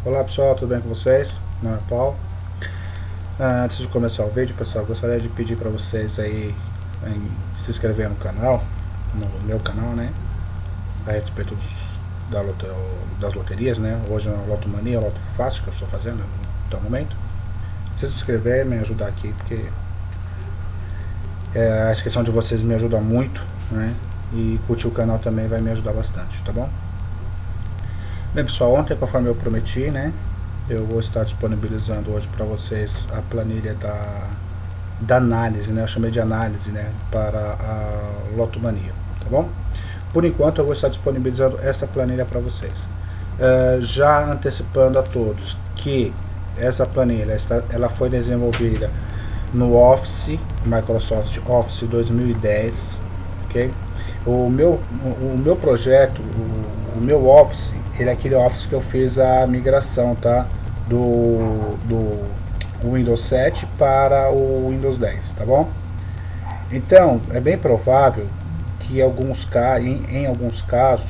Olá pessoal, tudo bem com vocês? Meu nome é Paulo. Antes de começar o vídeo, pessoal, gostaria de pedir para vocês aí se inscrever no canal, no meu canal, né? A respeito das loterias, né? Hoje é a Loto Mania, a Loto Fácil que eu estou fazendo no momento. Se inscrever, me ajudar aqui, porque a inscrição de vocês me ajuda muito, né? E curtir o canal também vai me ajudar bastante, tá bom? Bem pessoal, ontem, conforme eu prometi, né, eu vou estar disponibilizando hoje para vocês a planilha da análise, né, eu chamei de análise, né, para a Lotomania, tá bom? Por enquanto eu vou estar disponibilizando esta planilha para vocês. Já antecipando a todos que essa planilha ela foi desenvolvida no Office, Microsoft Office 2010, ok? O meu projeto, o meu Office, ele é aquele Office que eu fiz a migração, tá? Do Windows 7 para o Windows 10, tá bom? Então, é bem provável que em alguns casos,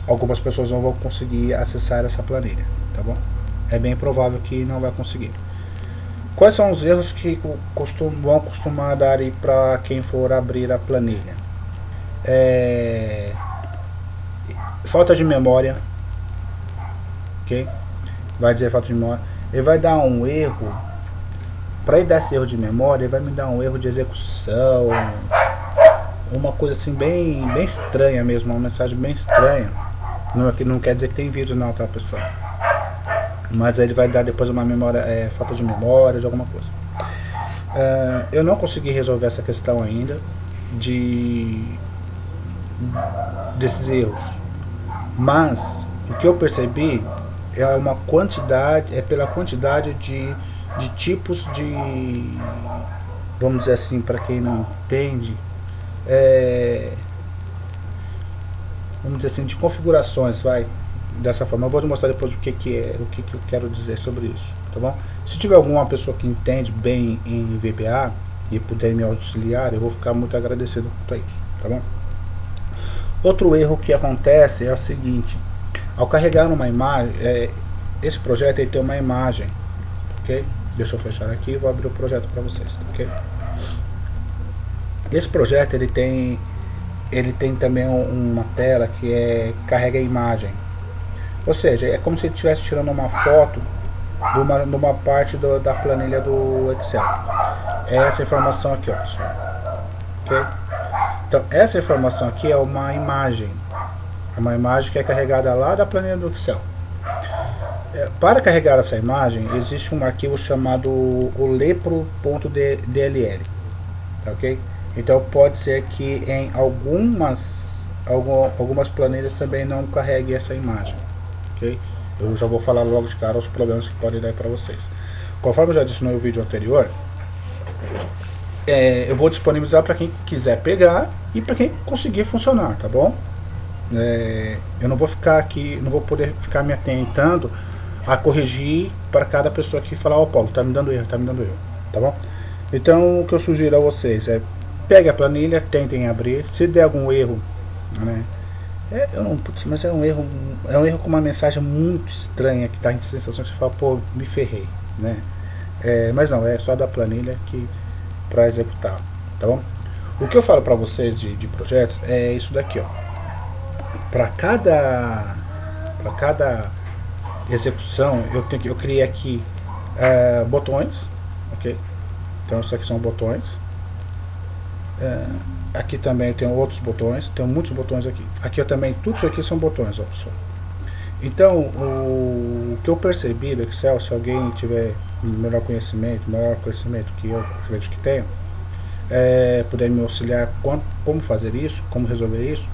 algumas pessoas não vão conseguir acessar essa planilha, tá bom? É bem provável que não vai conseguir. Quais são os erros que vão costumar dar para quem for abrir a planilha? Falta de memória, ok? Vai dizer falta de memória. Ele vai dar um erro. Para ele dar esse erro de memória, ele vai me dar um erro de execução, uma coisa assim bem estranha mesmo, uma mensagem bem estranha. Não quer dizer que tem vírus não, tá pessoal? Mas aí ele vai dar depois uma memória, falta de memória, de alguma coisa. Eu não consegui resolver essa questão ainda desses erros, mas o que eu percebi é pela quantidade de tipos de, vamos dizer assim, para quem não entende, vamos dizer assim, de configurações, dessa forma. Eu vou te mostrar depois o que eu quero dizer sobre isso, tá bom? Se tiver alguma pessoa que entende bem em VBA e puder me auxiliar, eu vou ficar muito agradecido por isso, tá bom? Outro erro que acontece é o seguinte: ao carregar uma imagem, esse projeto ele tem uma imagem, ok? Deixa eu fechar aqui e vou abrir o projeto para vocês, ok? Esse projeto ele tem também uma tela que carrega a imagem. Ou seja, é como se ele estivesse tirando uma foto de uma parte da planilha do Excel. É essa informação aqui, ó, pessoal. Ok? Então, essa informação aqui é uma imagem. É uma imagem que é carregada lá da planilha do Excel. Para carregar essa imagem, existe um arquivo chamado o lepro.dll. Tá, ok? Então, pode ser que em algumas planilhas também não carregue essa imagem. Okay? Eu já vou falar logo de cara os problemas que podem dar para vocês. Conforme eu já disse no vídeo anterior, eu vou disponibilizar para quem quiser pegar e para quem conseguir funcionar, tá bom? Eu não vou ficar aqui, não vou poder ficar me atentando a corrigir para cada pessoa que falar, ó, Paulo, tá me dando erro, tá bom? Então o que eu sugiro a vocês é pegue a planilha, tentem abrir, se der algum erro, né? Mas é um erro com uma mensagem muito estranha que dá a sensação de você fala, pô, me ferrei, né? Mas não, é só da planilha para executar, tá bom? O que eu falo para vocês de projetos é isso daqui, ó. Para cada execução eu criei aqui botões, ok? Então isso aqui são botões. Aqui também eu tenho outros botões, tenho muitos botões aqui. Aqui eu também, tudo isso aqui são botões, ó, pessoal. Então, o que eu percebi do Excel, se alguém tiver maior conhecimento que eu acredito que tenha, puder me auxiliar como fazer isso, como resolver isso,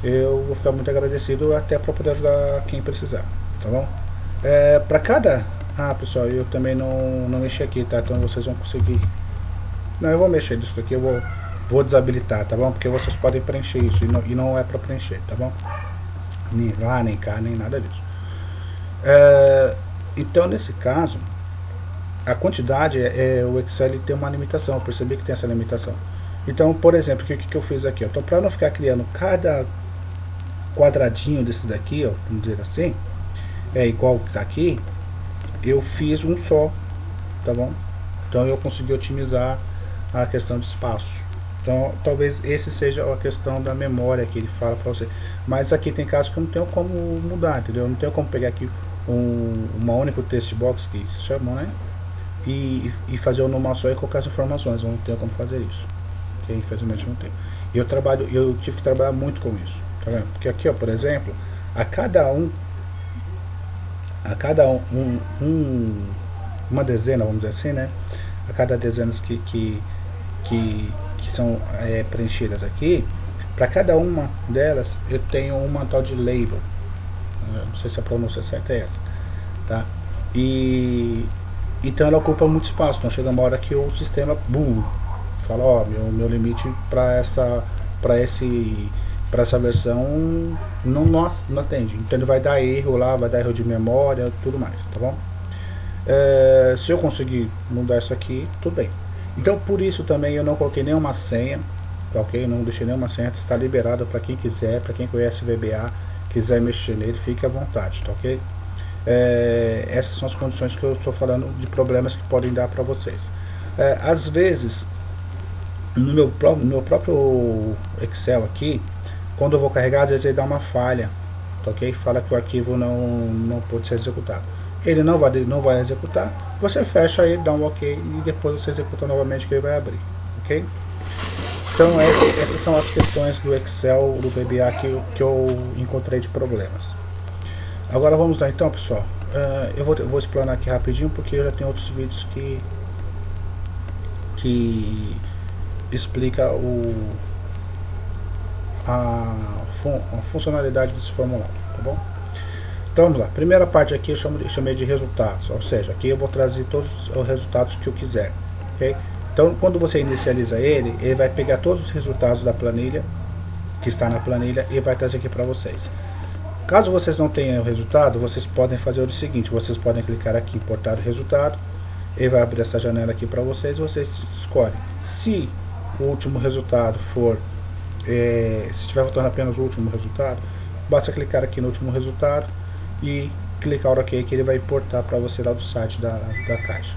eu vou ficar muito agradecido até para poder ajudar quem precisar, tá bom? Para cada... pessoal, eu também não mexi aqui, tá? Então vocês vão conseguir... Não, eu vou mexer nisso aqui, eu vou desabilitar, tá bom? Porque vocês podem preencher isso e não é para preencher, tá bom? Nem lá, nem cá, nem nada disso. Então nesse caso, a quantidade, o Excel tem uma limitação, eu percebi que tem essa limitação. Então, por exemplo, o que eu fiz aqui? Então, para não ficar criando quadradinho desses aqui, ó, vamos dizer assim, é igual que tá aqui, eu fiz um só, tá bom? Então eu consegui otimizar a questão de espaço. Então talvez esse seja a questão da memória que ele fala para você. Mas aqui tem casos que eu não tenho como mudar, entendeu? Eu não tenho como pegar aqui uma única text box que se chamam, né? E fazer uma só e colocar as informações. Eu não tenho como fazer isso. Okay? Infelizmente não tenho. E eu tive que trabalhar muito com isso. Tá vendo? Porque aqui, ó, por exemplo, a cada uma dezena, vamos dizer assim, né? A cada dezenas que são preenchidas aqui, para cada uma delas eu tenho uma tal de label. Não sei se a pronúncia certa é essa, tá? E então ela ocupa muito espaço. Então chega uma hora que o sistema fala, ó, meu limite para essa versão não atende. Então ele vai dar erro lá, vai dar erro de memória, tudo mais, tá bom? Se eu conseguir mudar isso aqui, tudo bem. Então por isso também eu não coloquei nenhuma senha, tá ok? Eu não deixei nenhuma senha, está liberado para quem quiser, para quem conhece VBA, quiser mexer nele, fique à vontade, tá ok? Essas são as condições que eu estou falando de problemas que podem dar para vocês. Às vezes, no meu próprio Excel aqui, quando eu vou carregar, às vezes ele dá uma falha, tá ok? Fala que o arquivo não pode ser executado. Ele não vai executar, você fecha ele, dá um ok e depois você executa novamente que ele vai abrir, ok? Então essas são as questões do Excel, do VBA que eu encontrei de problemas. Agora vamos lá então, pessoal. Eu vou explanar aqui rapidinho porque eu já tenho outros vídeos que explica a funcionalidade desse formulário, tá bom? Então vamos lá, primeira parte aqui eu chamei de resultados, ou seja, aqui eu vou trazer todos os resultados que eu quiser, ok? Então quando você inicializa ele vai pegar todos os resultados da planilha, que está na planilha, e vai trazer aqui para vocês. Caso vocês não tenham o resultado, vocês podem fazer o seguinte, vocês podem clicar aqui em importar o resultado, ele vai abrir essa janela aqui para vocês, vocês escolhem. Se o último resultado for, se estiver voltando apenas o último resultado, basta clicar aqui no último resultado, e clicar o OK que ele vai importar para você lá do site da caixa.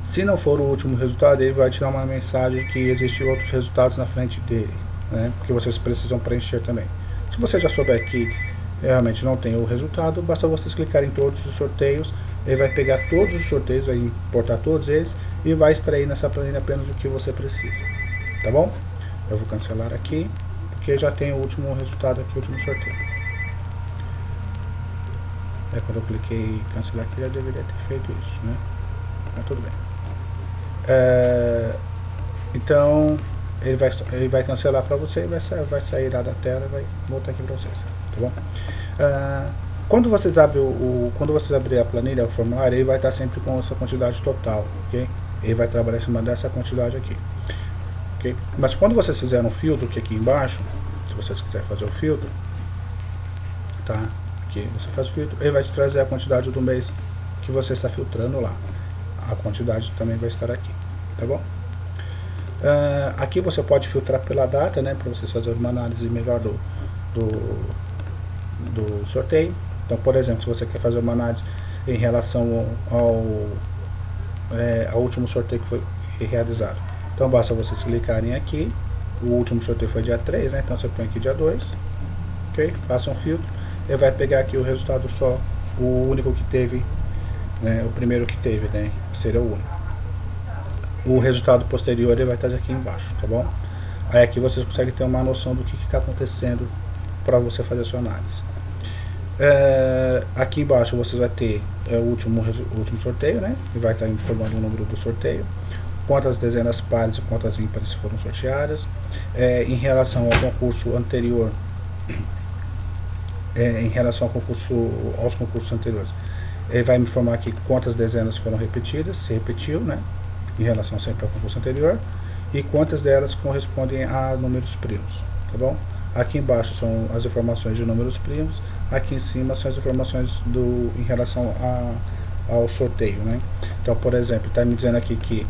Se não for o último resultado, ele vai tirar uma mensagem que existem outros resultados na frente dele, né, porque vocês precisam preencher também. Se você já souber que realmente não tem o resultado, basta vocês clicar em todos os sorteios, ele vai pegar todos os sorteios, vai importar todos eles e vai extrair nessa planilha apenas o que você precisa, tá bom? Eu vou cancelar aqui, porque já tem o último resultado aqui, o último sorteio. Quando eu cliquei em cancelar aqui, já deveria ter feito isso, né? Mas tudo bem. Então ele vai cancelar para você, vai sair lá da tela e vai voltar aqui para vocês, tá bom? Quando vocês abrir a planilha, o formulário, ele vai estar sempre com essa quantidade total, ok? Ele vai trabalhar em cima dessa quantidade aqui, ok? Mas quando vocês fizerem um filtro, que aqui embaixo, se vocês quiserem fazer o filtro, tá? Você faz o filtro, ele vai te trazer a quantidade do mês que você está filtrando lá. A quantidade também vai estar aqui, tá bom? Aqui você pode filtrar pela data, né, para você fazer uma análise melhor do sorteio. Então, por exemplo, se você quer fazer uma análise em relação ao último sorteio que foi realizado, então basta vocês clicarem aqui. O último sorteio foi dia 3, né, então você põe aqui dia 2, ok? Faça um filtro. Ele vai pegar aqui o resultado só, o único que teve, né, o primeiro que teve, né, seria o único. O resultado posterior ele vai estar aqui embaixo, tá bom? Aí aqui vocês conseguem ter uma noção do que está acontecendo para você fazer a sua análise. Aqui embaixo você vai ter o último sorteio, né, e vai estar informando o número do sorteio, quantas dezenas pares e quantas ímpares foram sorteadas. Em relação ao concurso anterior, em relação aos concursos anteriores, ele vai me informar aqui quantas dezenas foram repetidas, se repetiu, né, em relação sempre ao concurso anterior, e quantas delas correspondem a números primos, tá bom? Aqui embaixo são as informações de números primos, aqui em cima são as informações em relação ao sorteio, né? Então, por exemplo, está me dizendo aqui que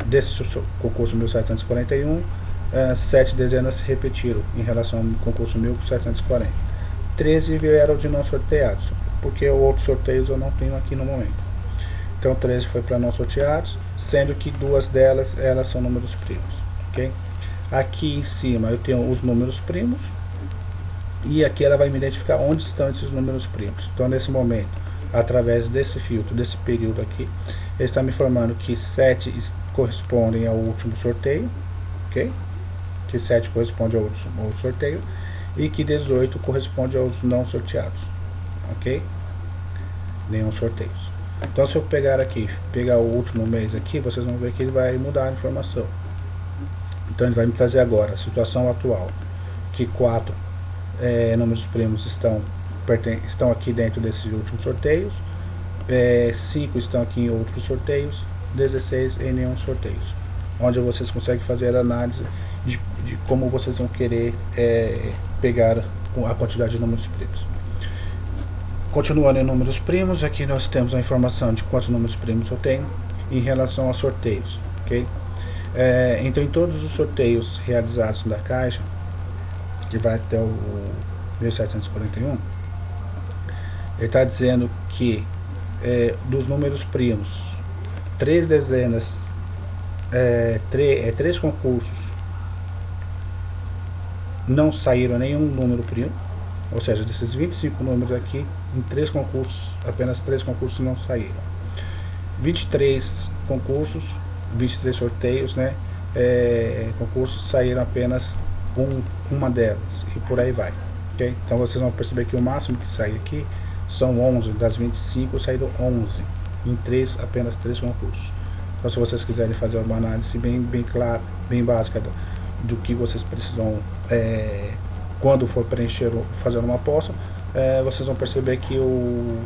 desse concurso 1741, 7 dezenas se repetiram em relação ao concurso 1740. 13 vieram de não sorteados, porque outros sorteios eu não tenho aqui no momento. Então 13 foi para não sorteados, sendo que duas delas elas são números primos, ok? Aqui em cima eu tenho os números primos, e aqui ela vai me identificar onde estão esses números primos. Então nesse momento, através desse filtro, desse período aqui, ele está me informando que 7 correspondem ao último sorteio, ok? Que 7 corresponde ao último sorteio, e que 18 corresponde aos não sorteados, ok? Nenhum sorteio. Então se eu pegar aqui, pegar o último mês aqui, vocês vão ver que ele vai mudar a informação. Então ele vai me trazer agora a situação atual, que 4 números primos estão aqui dentro desses últimos sorteios, 5 estão aqui em outros sorteios, 16 em nenhum sorteio, onde vocês conseguem fazer a análise de como vocês vão querer pegar a quantidade de números primos. Continuando em números primos, aqui nós temos a informação de quantos números primos eu tenho em relação a sorteios, ok? Então em todos os sorteios realizados da Caixa, que vai até o 1741, ele está dizendo que dos números primos, 3 dezenas, 3 concursos não saíram nenhum número primo, ou seja, desses 25 números aqui, em 3 concursos, apenas 3 concursos não saíram. 23 concursos, 23 sorteios, né, concursos, saíram apenas uma delas, e por aí vai, ok? Então vocês vão perceber que o máximo que sai aqui são 11, das 25 saíram 11, em apenas 3 concursos. Então se vocês quiserem fazer uma análise bem clara, bem básica do que vocês precisam, quando for preencher, fazer uma aposta, vocês vão perceber que o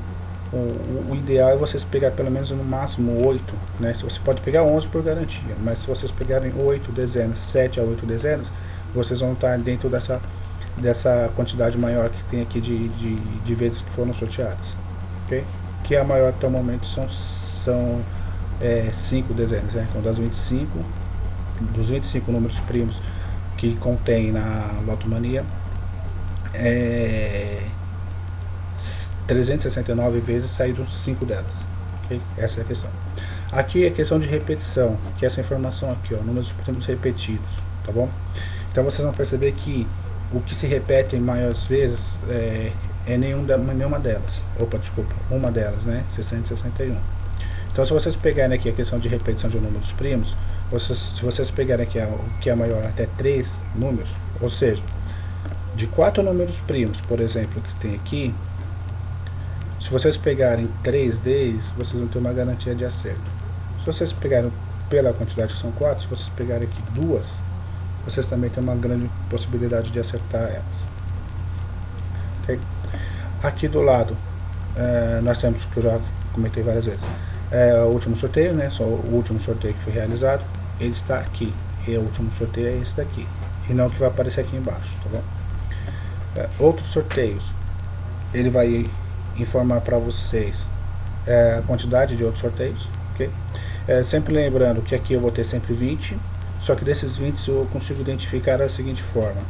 ideal é vocês pegar pelo menos no máximo 8, né? Você pode pegar 11 por garantia, mas se vocês pegarem 8 dezenas, 7 a 8 dezenas, vocês vão estar dentro dessa quantidade maior que tem aqui de vezes que foram sorteadas, ok? Que a maior até o momento são 5 dezenas, né? Então dos 25 números primos que contém na Lotomania, 369 vezes saíram 5 delas, okay? Essa é a questão. Aqui é a questão de repetição, que é essa informação aqui, ó, números primos repetidos, tá bom? Então vocês vão perceber que o que se repete maiores vezes nenhuma delas. Opa, desculpa, uma delas, né? 661. Então se vocês pegarem aqui a questão de repetição de números primos, se vocês pegarem aqui o que é maior até 3 números, ou seja, de 4 números primos, por exemplo, que tem aqui, se vocês pegarem 3 deles, vocês vão ter uma garantia de acerto. Se vocês pegarem pela quantidade que são 4, se vocês pegarem aqui 2, vocês também têm uma grande possibilidade de acertar elas. Okay? Aqui do lado, nós temos, que eu já comentei várias vezes, o último sorteio, né? Só o último sorteio que foi realizado, ele está aqui. E o último sorteio é esse daqui, e não o que vai aparecer aqui embaixo, tá bom? Outros sorteios, ele vai informar para vocês a quantidade de outros sorteios, ok? Sempre lembrando que aqui eu vou ter sempre 20, só que desses 20 eu consigo identificar da seguinte forma: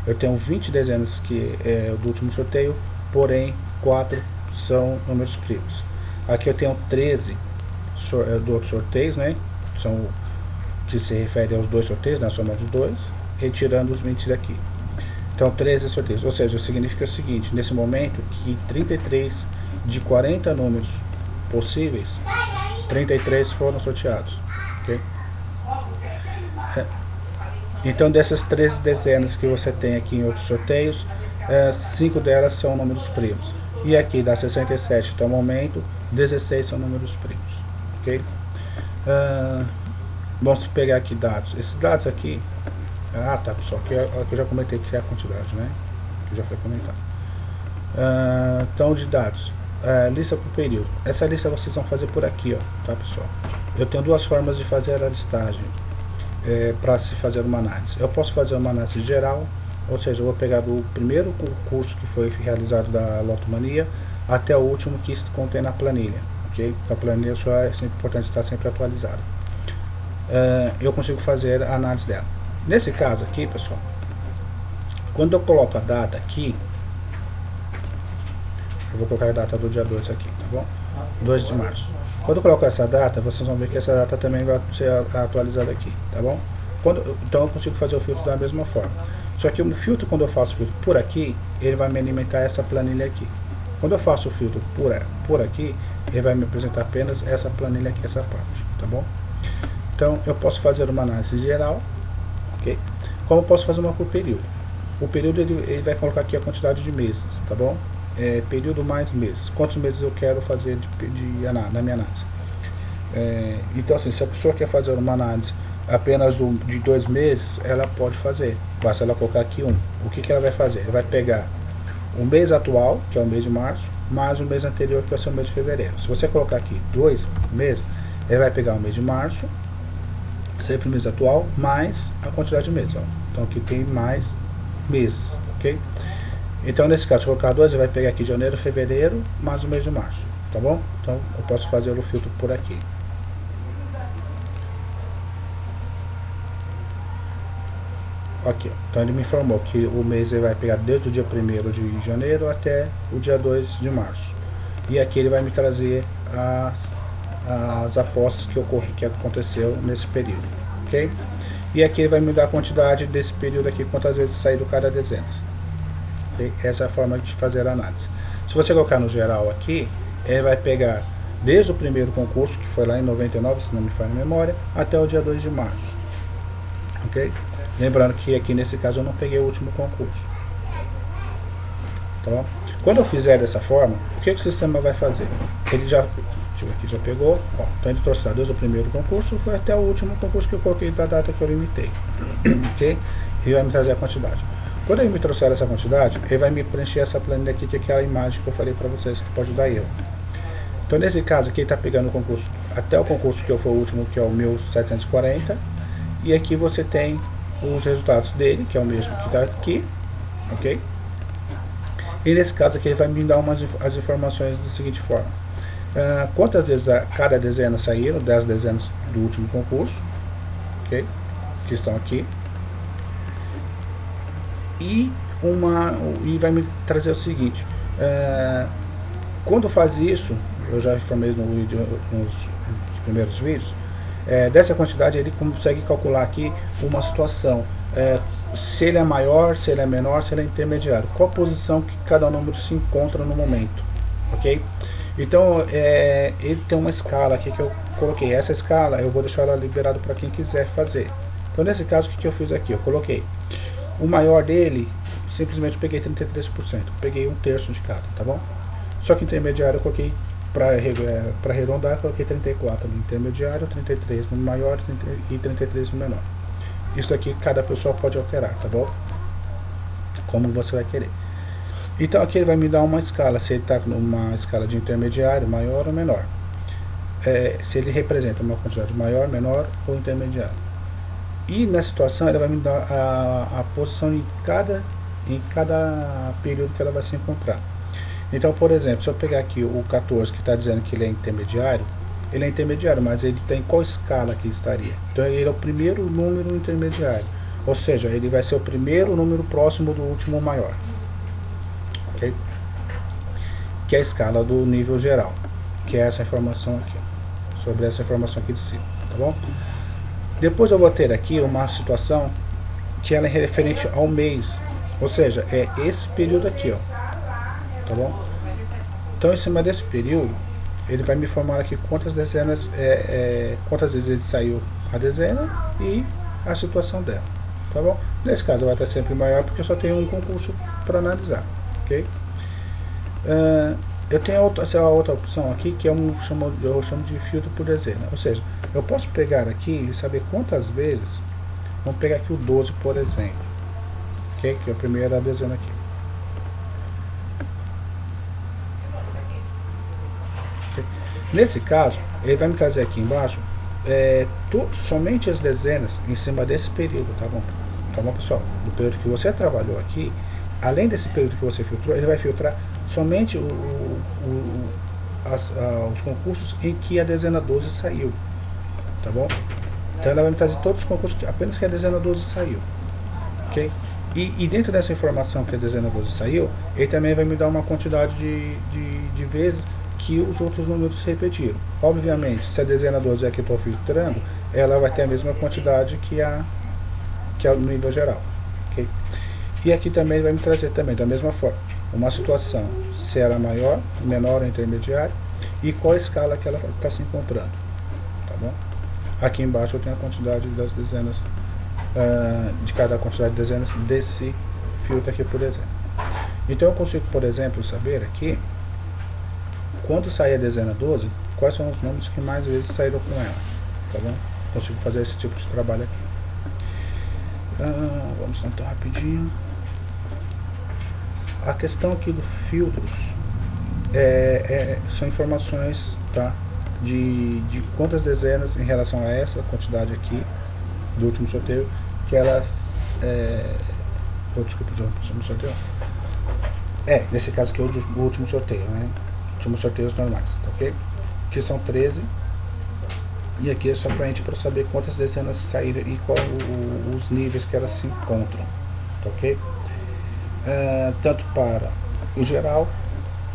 eu tenho 20 dezenas que é do último sorteio, porém 4 são números primos. Aqui eu tenho 13 do outro sorteios, né? São que se refere aos 2 sorteios, né? Somando os 2, retirando os 20 daqui. Então 13 sorteios, ou seja, significa o seguinte: nesse momento que 33 de 40 números possíveis, 33 foram sorteados, ok? Então dessas 13 dezenas que você tem aqui em outros sorteios, 5 delas são números primos. E aqui das 67 até o momento, 16 são números primos, ok? Vamos pegar aqui dados. Esses dados aqui, tá pessoal, aqui eu já comentei que é a quantidade, né? Que já foi comentado. Então de dados, lista por período. Essa lista vocês vão fazer por aqui, ó, tá pessoal? Eu tenho 2 formas de fazer a listagem para se fazer uma análise. Eu posso fazer uma análise geral, ou seja, eu vou pegar do primeiro curso que foi realizado da Lotomania até o último que se contém na planilha, ok? A planilha só é sempre importante estar sempre atualizada. Eu consigo fazer a análise dela. Nesse caso aqui, pessoal, quando eu coloco a data aqui, eu vou colocar a data do dia 2 aqui, tá bom? 2 de março. Quando eu coloco essa data, vocês vão ver que essa data também vai ser atualizada aqui, tá bom? Então eu consigo fazer o filtro da mesma forma. Só que o filtro, quando eu faço o filtro por aqui, ele vai me alimentar essa planilha aqui. Quando eu faço o filtro por aqui, ele vai me apresentar apenas essa planilha aqui, essa parte, tá bom? Então eu posso fazer uma análise geral, ok? Como eu posso fazer uma por período? O período ele vai colocar aqui a quantidade de meses, tá bom? Período mais meses. Quantos meses eu quero fazer na minha análise? Então assim, se a pessoa quer fazer uma análise apenas de 2 meses, ela pode fazer. Basta ela colocar aqui um. O que ela vai fazer? Ela vai pegar o mês atual, que é o mês de março, mais o mês anterior, que vai ser o mês de fevereiro. Se você colocar aqui 2 meses, ele vai pegar o mês de março, sempre o mês atual, mais a quantidade de meses. Ó. Então aqui tem mais meses, ok? Então nesse caso, se colocar 2, ele vai pegar aqui janeiro, fevereiro, mais o mês de março, tá bom? Então eu posso fazer o filtro por aqui. Aqui, então ele me informou que o mês ele vai pegar desde o dia 1º de janeiro até o dia 2 de março. E aqui ele vai me trazer as apostas que aconteceu nesse período, ok? E aqui ele vai me dar a quantidade desse período aqui, quantas vezes saiu cada dezena. Okay? Essa é a forma de fazer a análise. Se você colocar no geral aqui, ele vai pegar desde o primeiro concurso, que foi lá em 99, se não me falha a memória, até o dia 2 de março, ok? Lembrando que aqui nesse caso eu não peguei o último concurso. Tá bom? Quando eu fizer dessa forma, o que o sistema vai fazer? Ele já, deixa eu ver aqui, já pegou. Ó, então ele trouxe desde o primeiro concurso foi até o último concurso que eu coloquei para a data que eu limitei. Ok? E vai me trazer a quantidade. Quando ele me trouxer essa quantidade, ele vai me preencher essa planilha aqui, que é aquela imagem que eu falei para vocês que pode dar erro. Então nesse caso aqui ele está pegando o concurso até o concurso que foi o último, que é o 1740. E aqui você tem os resultados dele, que é o mesmo que está aqui, ok? E nesse caso aqui ele vai me dar as informações da seguinte forma: quantas vezes cada dezena saíram, 10 dezenas do último concurso, ok? Que estão aqui. E vai me trazer o seguinte: quando faz isso, eu já informei nos primeiros vídeos. Dessa quantidade ele consegue calcular aqui uma situação, se ele é maior, se ele é menor, se ele é intermediário, qual a posição que cada número se encontra no momento, ok? Então ele tem uma escala aqui que eu coloquei. Essa escala eu vou deixar ela liberada para quem quiser fazer. Então nesse caso, o que eu fiz aqui? Eu coloquei o maior dele, simplesmente peguei 33%, peguei 1/3 de cada, tá bom? Só que intermediário eu coloquei, para arredondar, coloquei 34 no intermediário, 33 no maior e 33 no menor. Isso aqui cada pessoa pode alterar, tá bom? Como você vai querer. Então aqui ele vai me dar uma escala, se ele está numa escala de intermediário, maior ou menor. Se ele representa uma quantidade maior, menor ou intermediário. E nessa situação ele vai me dar a posição em cada período que ela vai se encontrar. Então, por exemplo, se eu pegar aqui o 14, que está dizendo que ele é intermediário, mas ele tem qual escala que estaria? Então ele é o primeiro número intermediário, ou seja, ele vai ser o primeiro número próximo do último maior, ok? Que é a escala do nível geral, que é essa informação aqui, sobre essa informação aqui de cima, tá bom? Depois eu vou ter aqui uma situação que ela é referente ao mês, ou seja, é esse período aqui, ó. Tá bom? Então em cima desse período ele vai me informar aqui quantas dezenas, quantas vezes ele saiu a dezena e a situação dela, tá bom? Nesse caso vai estar sempre maior porque eu só tenho um concurso para analisar, ok? Eu tenho essa outra opção aqui que eu chamo de filtro por dezena, ou seja, eu posso pegar aqui e saber quantas vezes. Vamos pegar aqui o 12, por exemplo, ok? Que é a primeira dezena aqui. Nesse caso, ele vai me trazer aqui embaixo somente as dezenas em cima desse período, tá bom? Tá bom, pessoal? Do período que você trabalhou aqui, além desse período que você filtrou, ele vai filtrar somente os concursos em que a dezena 12 saiu, tá bom? Então ela vai me trazer todos os concursos que apenas que a dezena 12 saiu. Ok? E dentro dessa informação que a dezena 12 saiu, ele também vai me dar uma quantidade de vezes que os outros números se repetiram. Obviamente, se a dezena 12 é a que eu estou filtrando, ela vai ter a mesma quantidade que o nível geral. Okay? E aqui também vai me trazer também, da mesma forma, uma situação, se ela é maior, menor ou intermediária, e qual a escala que ela está se encontrando. Tá bom? Aqui embaixo eu tenho a quantidade das dezenas, de cada quantidade de dezenas desse filtro aqui, por exemplo. Então eu consigo, por exemplo, saber aqui, quando sair a dezena 12, quais são os números que mais vezes saíram com ela. Tá bom? Consigo fazer esse tipo de trabalho aqui. Vamos tentar rapidinho. A questão aqui do filtros são informações, tá, de quantas dezenas em relação a essa quantidade aqui do último sorteio que elas desculpa, do último sorteio nesse caso aqui o último sorteio, né, últimos sorteios normais, tá, ok? Que são 13, e aqui é só pra gente para saber quantas dezenas saíram e qual os níveis que elas se encontram, tá, ok? Tanto para o geral,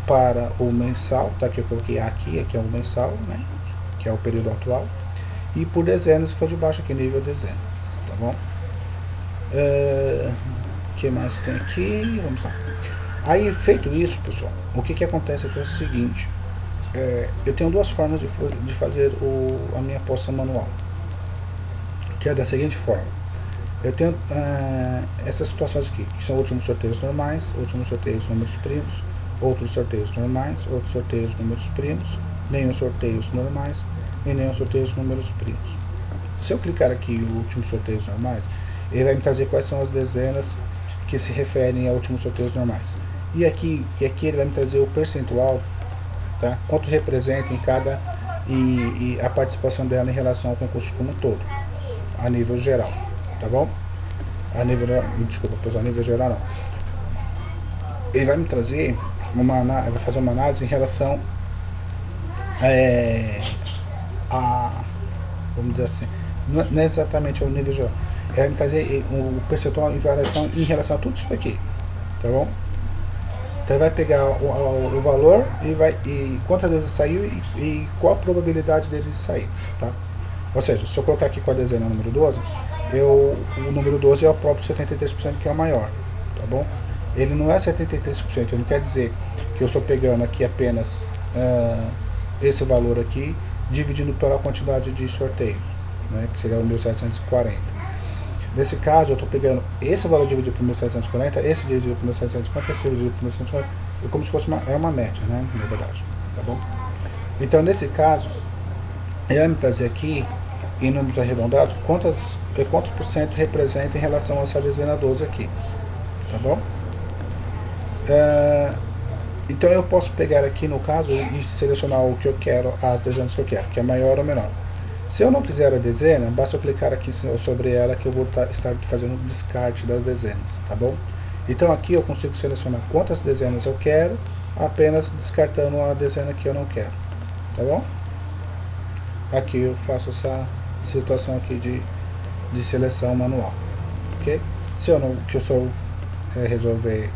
para o mensal, tá, que eu coloquei aqui é o mensal, né, que é o período atual, e por dezenas, que é o de baixo aqui, nível dezena, tá bom? O que mais que tem aqui? Vamos lá. Aí, feito isso, pessoal, o que acontece aqui é o seguinte, eu tenho duas formas de fazer a minha aposta manual, que é da seguinte forma. Eu tenho essas situações aqui, que são últimos sorteios normais, últimos sorteios números primos, outros sorteios normais, outros sorteios números primos, nenhum sorteios normais e nenhum sorteios números primos. Se eu clicar aqui em últimos sorteios normais, ele vai me trazer quais são as dezenas que se referem a últimos sorteios normais. E aqui ele vai me trazer o percentual, tá? Quanto representa em cada e a participação dela em relação ao concurso como um todo, a nível geral, tá bom? Desculpa, pessoal, a nível geral não. Ele vai me trazer vai fazer uma análise em relação vamos dizer assim, não é exatamente ao nível geral. Ele vai me trazer o percentual em variação em relação a tudo isso daqui, tá bom? Então ele vai pegar o valor e quantas vezes saiu e qual a probabilidade dele sair, tá? Ou seja, se eu colocar aqui com a dezena número 12, o número 12 é o próprio 73%, que é o maior, tá bom? Ele não é 73%, ele não quer dizer que eu estou pegando aqui apenas esse valor aqui, dividindo pela quantidade de sorteios, né, que seria o 1740. Nesse caso, eu estou pegando esse valor dividido por 1740, esse dividido por 1750, esse dividido por 1740, como se fosse uma média, né, na verdade, tá bom? Então, nesse caso, eu vou me trazer aqui, em números arredondados, quanto por cento representa em relação a essa dezena 12 aqui, tá bom? Então eu posso pegar aqui no caso e selecionar o que eu quero, as dezenas que eu quero, que é maior ou menor. Se eu não quiser a dezena, basta eu clicar aqui sobre ela que eu vou estar fazendo um descarte das dezenas, tá bom? Então aqui eu consigo selecionar quantas dezenas eu quero, apenas descartando a dezena que eu não quero, tá bom? Aqui eu faço essa situação aqui de seleção manual, ok? Se eu resolver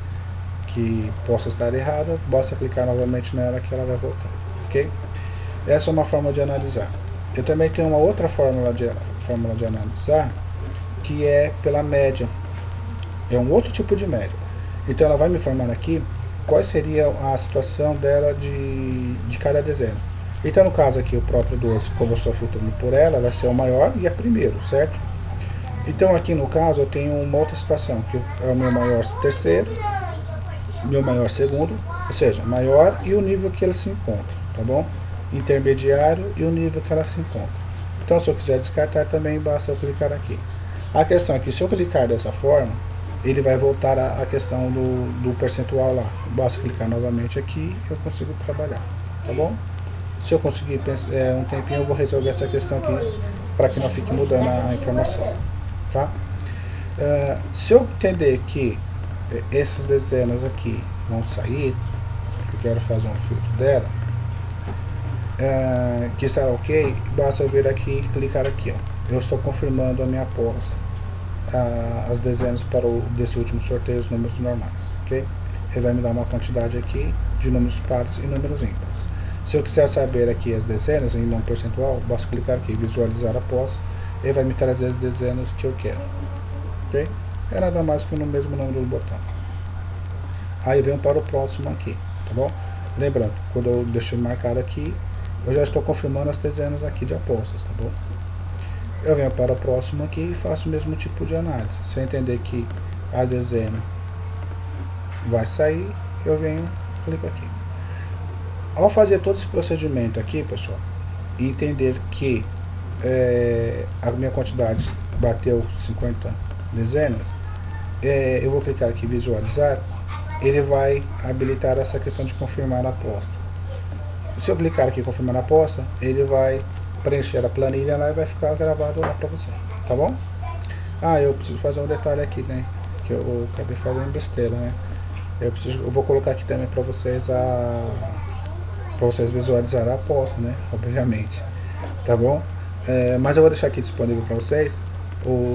que possa estar errada, basta clicar novamente nela que ela vai voltar, ok? Essa é uma forma de analisar. Eu também tenho uma outra fórmula de analisar, que é pela média. É um outro tipo de média. Então ela vai me informar aqui qual seria a situação dela de cada dezena. Então no caso aqui o próprio 12, como eu estou filtrando por ela, vai ser o maior e é primeiro, certo? Então aqui no caso eu tenho uma outra situação, que é o meu maior terceiro, meu maior segundo, ou seja, maior e o nível que ela se encontra, tá bom? Intermediário e o nível que ela se encontra. Então se eu quiser descartar também, basta eu clicar aqui. A questão é que se eu clicar dessa forma, ele vai voltar à questão do percentual lá. Basta clicar novamente aqui e eu consigo trabalhar, tá bom? Se eu conseguir um tempinho, eu vou resolver essa questão aqui para que não fique mudando a informação, tá? Se eu entender que essas dezenas aqui vão sair, que eu quero fazer um filtro dela, que está ok, basta eu vir aqui e clicar aqui, ó, eu estou confirmando a minha aposta, as dezenas para desse último sorteio, os números normais, ok? Ele vai me dar uma quantidade aqui de números pares e números ímpares. Se eu quiser saber aqui as dezenas em número percentual, basta clicar aqui, visualizar após, ele vai me trazer as dezenas que eu quero, ok? É nada mais que no mesmo número do botão. Aí venho para o próximo aqui, tá bom? Lembrando, quando eu deixo marcado aqui, eu já estou confirmando as dezenas aqui de apostas, tá bom? Eu venho para o próximo aqui e faço o mesmo tipo de análise. Se eu entender que a dezena vai sair, eu venho, clico aqui. Ao fazer todo esse procedimento aqui, pessoal, e entender que a minha quantidade bateu 50 dezenas, eu vou clicar aqui em visualizar, ele vai habilitar essa questão de confirmar a aposta. Se eu clicar aqui em confirmar a aposta, ele vai preencher a planilha lá e vai ficar gravado lá para você, tá bom? Ah, eu preciso fazer um detalhe aqui, né, que eu acabei fazendo besteira, né? Eu vou colocar aqui também para vocês visualizar a aposta, né, obviamente, tá bom? Mas eu vou deixar aqui disponível para vocês.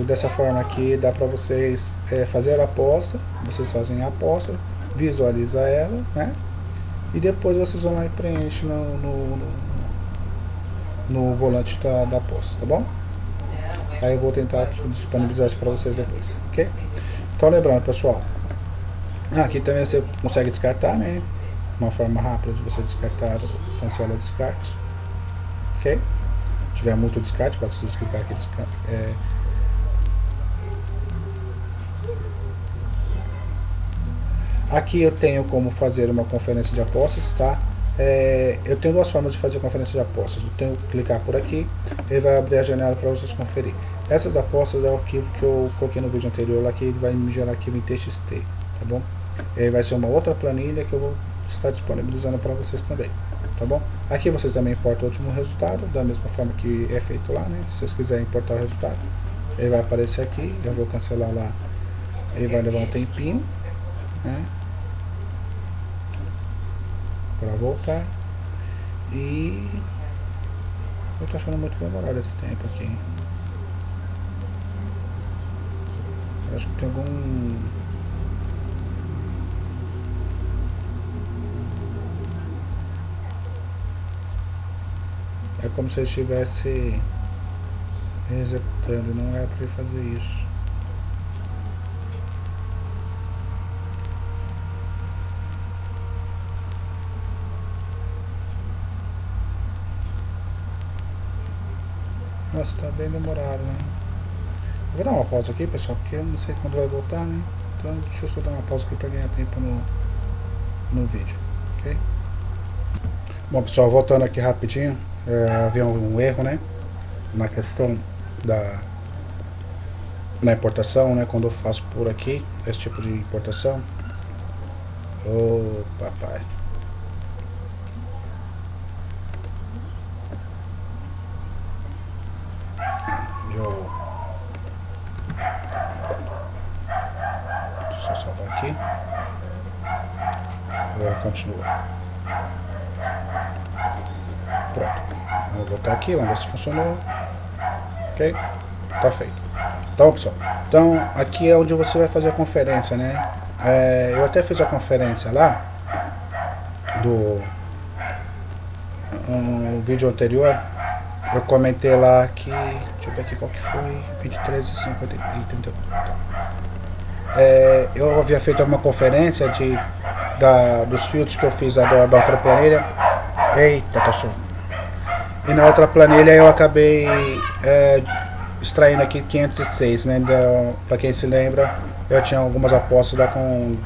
Dessa forma aqui dá para vocês fazer a aposta, vocês fazem a aposta, visualiza ela, né? E depois vocês vão lá e preenchem no volante da aposta, tá bom? Aí eu vou tentar disponibilizar isso para vocês depois, ok? Então lembrando, pessoal, aqui também você consegue descartar, né? Uma forma rápida de você descartar, cancela o descarte, ok? Se tiver muito descarte, basta você clicar aqui descarte. Aqui eu tenho como fazer uma conferência de apostas, tá? Eu tenho duas formas de fazer conferência de apostas. Eu tenho que clicar por aqui, ele vai abrir a janela para vocês conferir. Essas apostas é o arquivo que eu coloquei no vídeo anterior lá, que ele vai me gerar arquivo em TXT, tá bom? Vai ser uma outra planilha que eu vou estar disponibilizando para vocês também, tá bom? Aqui vocês também importam o último resultado, da mesma forma que é feito lá, né? Se vocês quiserem importar o resultado, ele vai aparecer aqui, eu vou cancelar lá, ele vai levar um tempinho, né, para voltar. E eu tô achando muito demorado esse tempo aqui. Eu acho que tem algum... É como se ele estivesse executando, não é para ele fazer isso. Nossa, tá bem demorado, né? Eu vou dar uma pausa aqui, pessoal, porque eu não sei quando vai voltar, né? Então deixa eu só dar uma pausa aqui para ganhar tempo no vídeo, ok? Bom, pessoal, voltando aqui rapidinho, havia um erro, né? Na questão na importação, né? Quando eu faço por aqui, esse tipo de importação. Ô, papai. Deixa eu salvar aqui. Agora continua. Pronto. Vou botar aqui, vamos ver se funcionou. Ok? Tá feito. Então, pessoal, aqui é onde você vai fazer a conferência, né? Eu até fiz a conferência lá no vídeo anterior. Eu comentei lá que, deixa eu ver aqui qual que foi, 23 e 50 e 34. Eu havia feito uma conferência dos filtros que eu fiz da outra planilha. Eita, tá show. E na outra planilha eu acabei extraindo aqui 506, né? Para quem se lembra, eu tinha algumas apostas lá com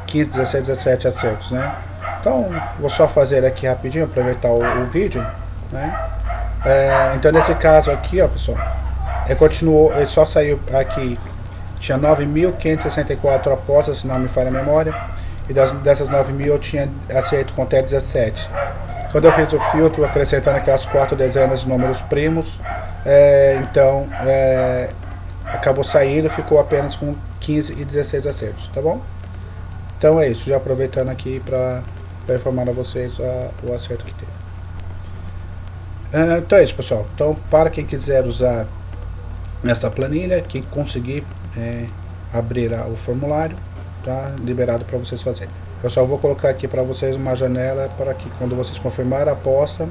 15, 16, 17 acertos, né? Então, vou só fazer aqui rapidinho, aproveitar o vídeo, né? Então nesse caso aqui, ó, pessoal, ele só saiu aqui, tinha 9.564 apostas, se não me falha a memória, e dessas 9.000 eu tinha acerto com até 17. Quando eu fiz o filtro, acrescentando aquelas 4 dezenas de números primos, então acabou saindo, ficou apenas com 15 e 16 acertos, tá bom? Então é isso, já aproveitando aqui para informar a vocês o acerto que teve. Então é isso, pessoal. Então, para quem quiser usar esta planilha, quem conseguir abrir o formulário, tá liberado para vocês fazerem. Pessoal, eu vou colocar aqui para vocês uma janela para que quando vocês confirmarem a aposta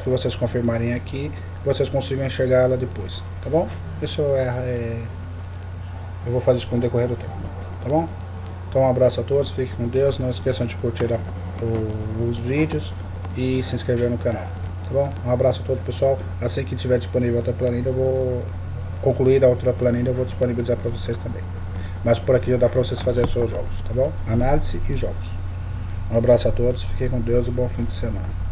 que vocês confirmarem aqui, vocês consigam enxergar ela depois, tá bom? Isso eu vou fazer isso com o decorrer do tempo, tá bom? Então um abraço a todos, fiquem com Deus, não esqueçam de curtir os vídeos e se inscrever no canal, tá bom? Um abraço a todos, pessoal. Assim que tiver disponível outra planilha, eu vou concluir a outra planilha, eu vou disponibilizar para vocês também. Mas por aqui já dá para vocês fazerem seus jogos, tá bom? Análise e jogos. Um abraço a todos, fiquem com Deus e bom fim de semana.